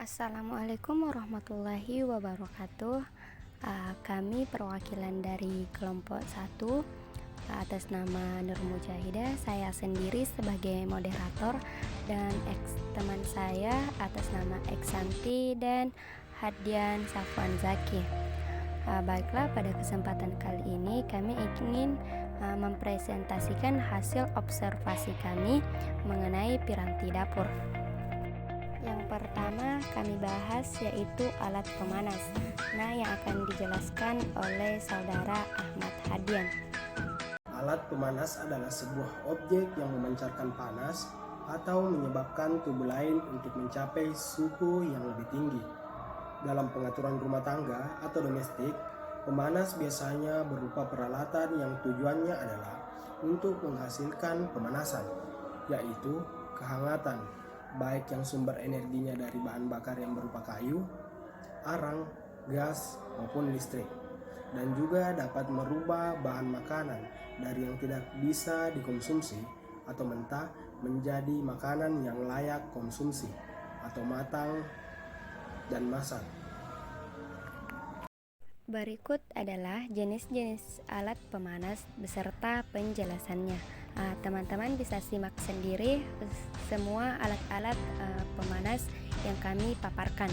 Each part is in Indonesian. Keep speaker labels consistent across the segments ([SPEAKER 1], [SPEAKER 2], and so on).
[SPEAKER 1] Assalamualaikum warahmatullahi wabarakatuh. Kami perwakilan dari kelompok 1 atas nama Nur Mujahidah. Saya sendiri sebagai moderator dan teman saya atas nama Eksanti dan Hadian Safwan Zaki. Baiklah, pada kesempatan kali ini kami ingin mempresentasikan hasil observasi kami mengenai piranti dapur. Yang pertama kami bahas yaitu alat pemanas. Yang akan dijelaskan oleh saudara Ahmad Hadian.
[SPEAKER 2] Alat pemanas adalah sebuah objek yang memancarkan panas atau menyebabkan tubuh lain untuk mencapai suhu yang lebih tinggi. Dalam pengaturan rumah tangga atau domestik, pemanas biasanya berupa peralatan yang tujuannya adalah untuk menghasilkan pemanasan, yaitu kehangatan, baik yang sumber energinya dari bahan bakar yang berupa kayu, arang, gas, maupun listrik, dan juga dapat merubah bahan makanan dari yang tidak bisa dikonsumsi atau mentah menjadi makanan yang layak konsumsi atau matang dan masak.
[SPEAKER 1] Berikut adalah jenis-jenis alat pemanas beserta penjelasannya. Teman-teman bisa simak sendiri semua alat-alat pemanas yang kami paparkan.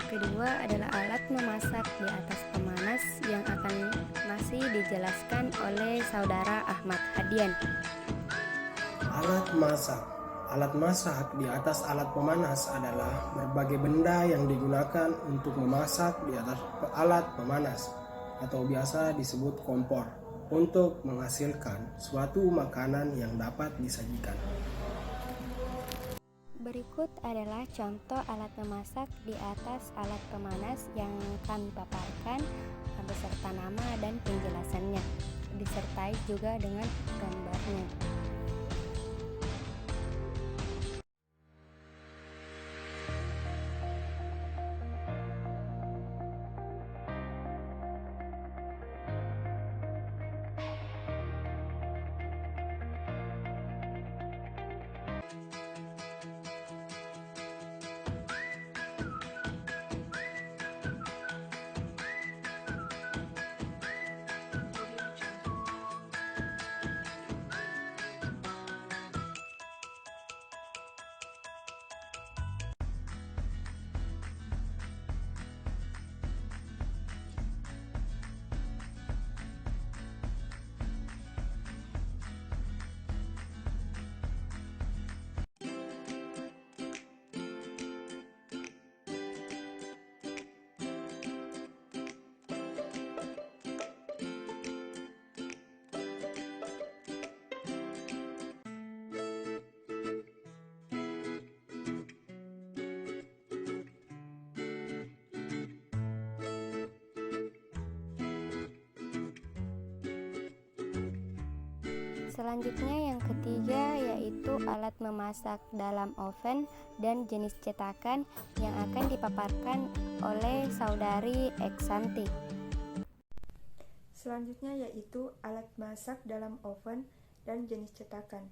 [SPEAKER 1] Kedua adalah alat memasak di atas pemanas yang akan masih dijelaskan oleh saudara Ahmad Hadian.
[SPEAKER 2] Alat masak. Alat masak di atas alat pemanas adalah berbagai benda yang digunakan untuk memasak di atas alat pemanas atau biasa disebut kompor untuk menghasilkan suatu makanan yang dapat disajikan.
[SPEAKER 1] Berikut adalah contoh alat memasak di atas alat pemanas yang kami paparkan beserta nama dan penjelasannya, disertai juga dengan gambarnya. Selanjutnya yang ketiga yaitu alat memasak dalam oven dan jenis cetakan yang akan dipaparkan oleh saudari Eksanti.
[SPEAKER 3] Selanjutnya yaitu alat masak dalam oven dan jenis cetakan.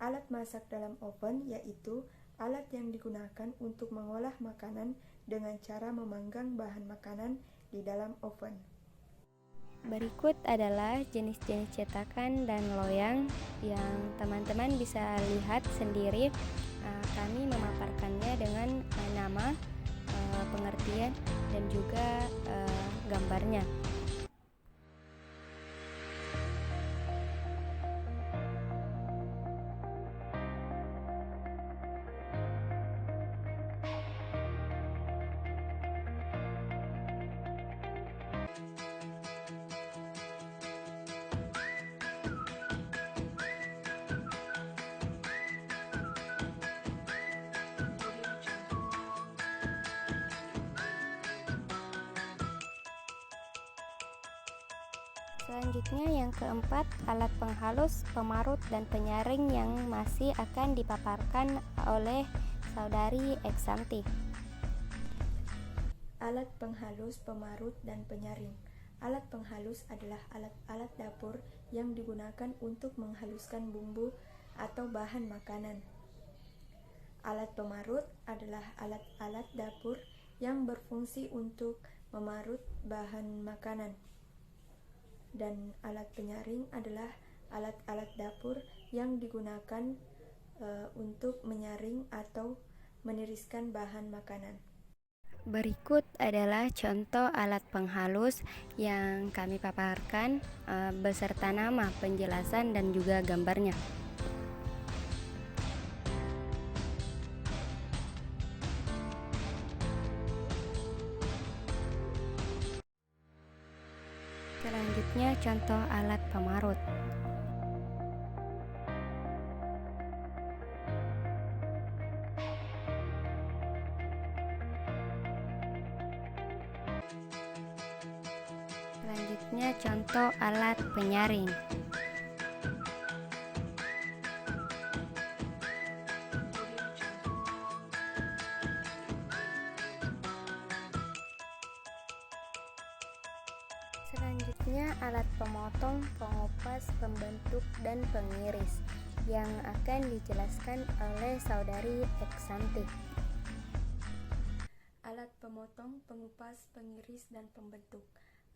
[SPEAKER 3] Alat masak dalam oven yaitu alat yang digunakan untuk mengolah makanan dengan cara memanggang bahan makanan di dalam oven.
[SPEAKER 1] Berikut adalah jenis-jenis cetakan dan loyang yang teman-teman bisa lihat sendiri. Kami memaparkannya dengan nama, pengertian, dan juga gambarnya. Selanjutnya yang keempat, alat penghalus, pemarut, dan penyaring yang masih akan dipaparkan oleh saudari Eksanti.
[SPEAKER 3] Alat penghalus, pemarut, dan penyaring. Alat penghalus adalah alat-alat dapur yang digunakan untuk menghaluskan bumbu atau bahan makanan. Alat pemarut adalah alat-alat dapur yang berfungsi untuk memarut bahan makanan. Dan alat penyaring adalah alat-alat dapur yang digunakan untuk menyaring atau meniriskan bahan makanan.
[SPEAKER 1] Berikut adalah contoh alat penghalus yang kami paparkan beserta nama, penjelasan, dan juga gambarnya. Selanjutnya contoh alat pemarut. Selanjutnya contoh alat penyaring. Selanjutnya alat pemotong, pengupas, pembentuk, dan pengiris yang akan dijelaskan oleh saudari Eksanti.
[SPEAKER 3] Alat pemotong, pengupas, pengiris, dan pembentuk.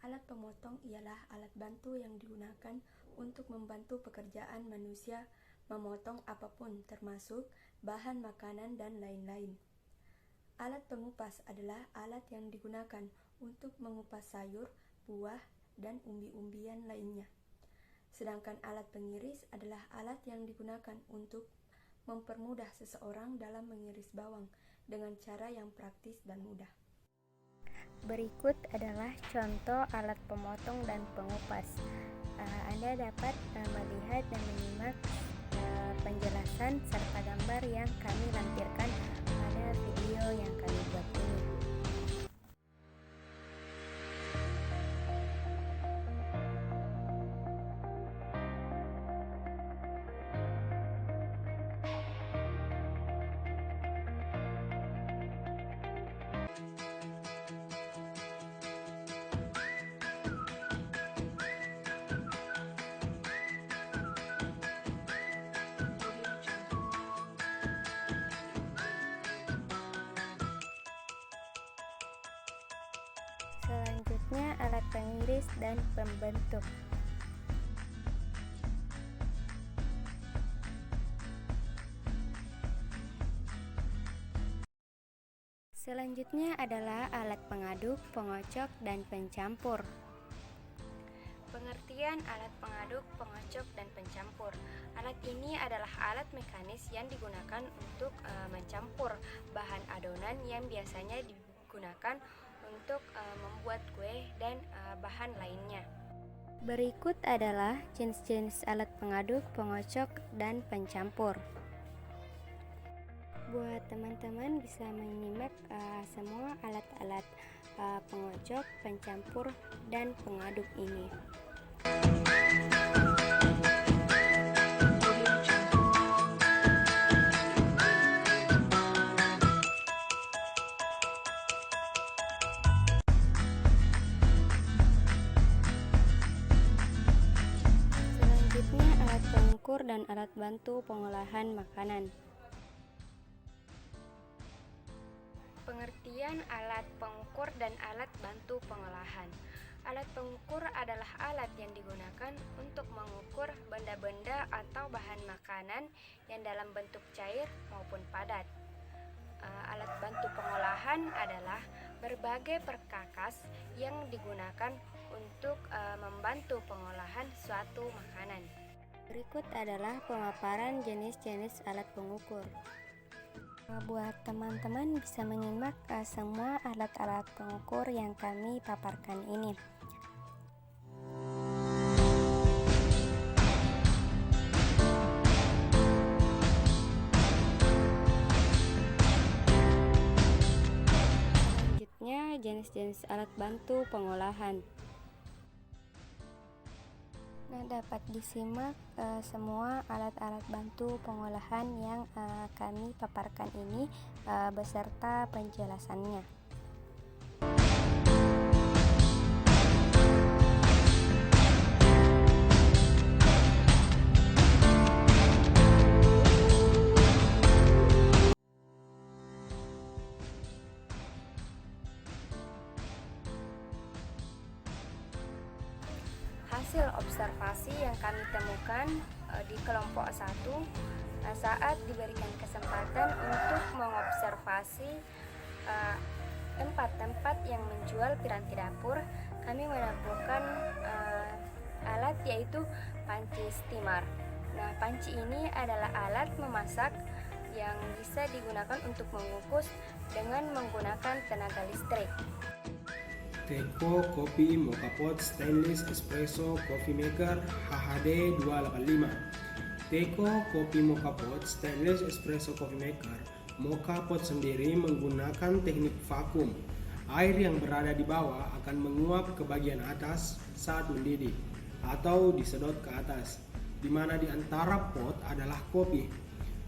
[SPEAKER 3] Alat pemotong ialah alat bantu yang digunakan untuk membantu pekerjaan manusia memotong apapun termasuk bahan makanan dan lain-lain. Alat pengupas adalah alat yang digunakan untuk mengupas sayur, buah, dan umbi-umbian lainnya. Sedangkan alat pengiris adalah alat yang digunakan untuk mempermudah seseorang dalam mengiris bawang dengan cara yang praktis dan mudah.
[SPEAKER 1] Berikut adalah contoh alat pemotong dan pengupas. Anda dapat melihat dan menyimak penjelasan serta gambar yang kami lampirkan pada video yang kami buat ini. Selanjutnya alat pengiris dan pembentuk. Selanjutnya adalah alat pengaduk, pengocok, dan pencampur. Pengertian alat pengaduk, pengocok, dan pencampur. Alat ini adalah alat mekanis yang digunakan untuk mencampur bahan adonan yang biasanya digunakan untuk membuat kue dan bahan lainnya. Berikut adalah jenis-jenis alat pengaduk, pengocok, dan pencampur. Buat teman-teman bisa menyimak semua alat-alat pengocok, pencampur, dan pengaduk ini. Selanjutnya alat pengukur dan alat bantu pengolahan makanan. Pengertian alat pengukur dan alat bantu pengolahan. Alat pengukur adalah alat yang digunakan untuk mengukur benda-benda atau bahan makanan yang dalam bentuk cair maupun padat. Alat bantu pengolahan adalah berbagai perkakas yang digunakan untuk membantu pengolahan suatu makanan. Berikut adalah pemaparan jenis-jenis alat pengukur. Buat teman-teman bisa menyimak semua alat-alat pengukur yang kami paparkan ini. Selanjutnya jenis-jenis alat bantu pengolahan. Nah, dapat disimak semua alat-alat bantu pengolahan yang kami paparkan ini beserta penjelasannya. Hasil observasi yang kami temukan di kelompok 1 saat diberikan kesempatan untuk mengobservasi tempat-tempat yang menjual piranti dapur, kami menemukan alat yaitu panci steamer. Nah, panci ini adalah alat memasak yang bisa digunakan untuk mengukus dengan menggunakan tenaga listrik.
[SPEAKER 2] Teko Kopi Moka Pot Stainless Espresso Coffee Maker HHD 285. Teko Kopi Moka Pot Stainless Espresso Coffee Maker Moka Pot sendiri menggunakan teknik vakum. Air yang berada di bawah akan menguap ke bagian atas saat mendidih atau disedot ke atas, di mana di antara pot adalah kopi.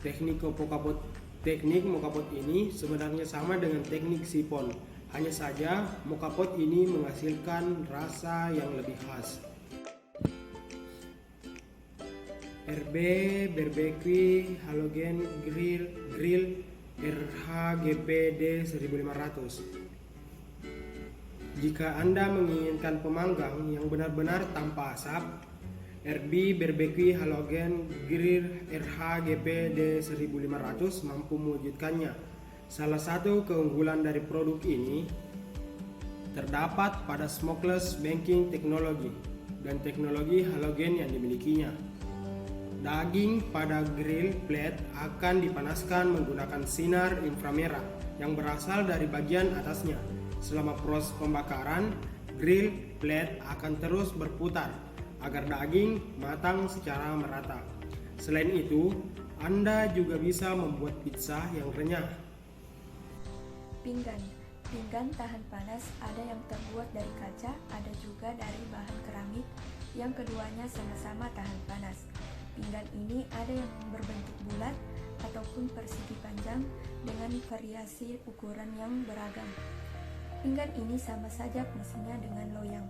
[SPEAKER 2] Teknik Moka Pot ini sebenarnya sama dengan teknik sipon. Hanya saja moka pot ini menghasilkan rasa yang lebih khas. RB Barbecue Halogen Grill RHGPD 1500. Jika Anda menginginkan pemanggang yang benar-benar tanpa asap, RB Barbecue Halogen Grill RHGPD 1500 mampu mewujudkannya. Salah satu keunggulan dari produk ini terdapat pada smokeless baking technology dan teknologi halogen yang dimilikinya. Daging pada grill plate akan dipanaskan menggunakan sinar inframerah yang berasal dari bagian atasnya. Selama proses pembakaran, grill plate akan terus berputar agar daging matang secara merata. Selain itu, Anda juga bisa membuat pizza yang renyah.
[SPEAKER 3] Pinggan tahan panas ada yang terbuat dari kaca, ada juga dari bahan keramik, yang keduanya sama-sama tahan panas. Pinggan ini ada yang berbentuk bulat ataupun persegi panjang dengan variasi ukuran yang beragam. Pinggan ini sama saja fungsinya dengan loyang.